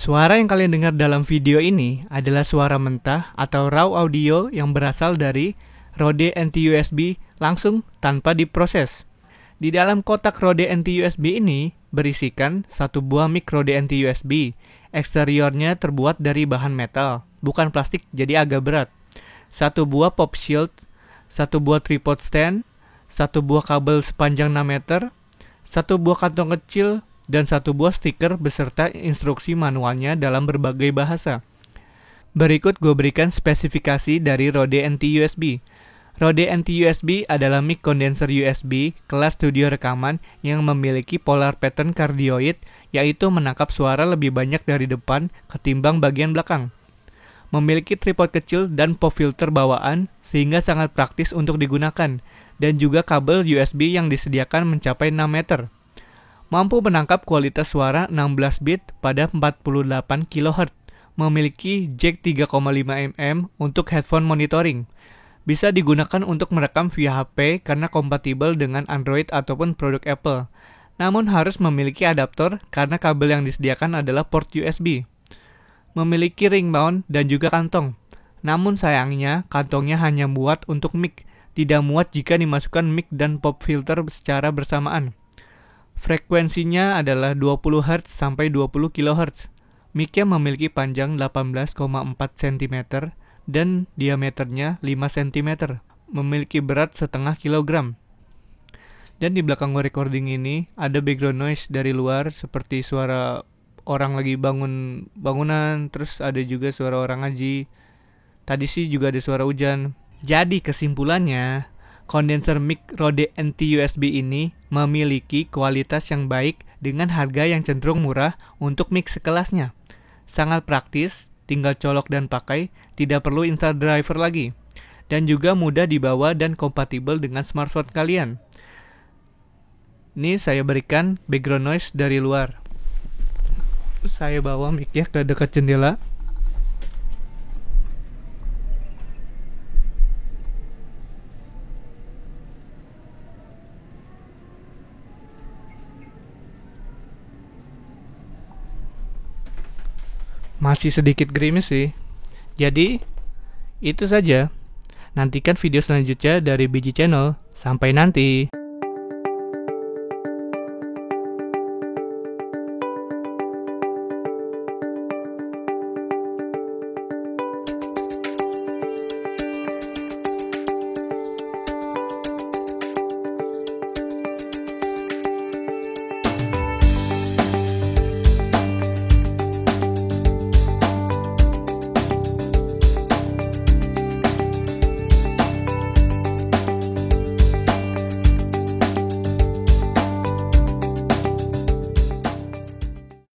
Suara yang kalian dengar dalam video ini adalah suara mentah atau raw audio yang berasal dari Rode NT-USB langsung tanpa diproses. Di dalam kotak Rode NT-USB ini berisikan satu buah mic Rode NT-USB. Eksteriornya terbuat dari bahan metal, bukan plastik, jadi agak berat. Satu buah pop shield, satu buah tripod stand, satu buah kabel sepanjang 6 meter, satu buah kantong kecil, dan satu buah stiker beserta instruksi manualnya dalam berbagai bahasa. Berikut gue berikan spesifikasi dari Rode NT-USB. Rode NT-USB adalah mic condenser USB kelas studio rekaman yang memiliki polar pattern cardioid, yaitu menangkap suara lebih banyak dari depan ketimbang bagian belakang. Memiliki tripod kecil dan pop filter bawaan sehingga sangat praktis untuk digunakan, dan juga kabel USB yang disediakan mencapai 6 meter. Mampu menangkap kualitas suara 16 bit pada 48 kHz. Memiliki jack 3,5 mm untuk headphone monitoring. Bisa digunakan untuk merekam via HP karena kompatibel dengan Android ataupun produk Apple. Namun harus memiliki adaptor karena kabel yang disediakan adalah port USB. Memiliki ring mount dan juga kantong. Namun sayangnya kantongnya hanya muat untuk mic, tidak muat jika dimasukkan mic dan pop filter secara bersamaan. Frekuensinya adalah 20 Hz sampai 20 kHz. Mic-nya memiliki panjang 18,4 cm dan diameternya 5 cm. Memiliki berat setengah kilogram. Dan di belakang recording ini ada background noise dari luar seperti suara orang lagi bangunan, terus ada juga suara orang ngaji. Tadi sih juga ada suara hujan. Jadi kesimpulannya, kondenser mic Rode NT-USB ini memiliki kualitas yang baik dengan harga yang cenderung murah untuk mic sekelasnya. Sangat praktis, tinggal colok dan pakai, tidak perlu install driver lagi. Dan juga mudah dibawa dan kompatibel dengan smartphone kalian. Ini saya berikan background noise dari luar. Saya bawa mic-nya ke dekat jendela. Masih sedikit gerimis sih. Jadi, itu saja. Nantikan video selanjutnya dari Biji Channel. Sampai nanti.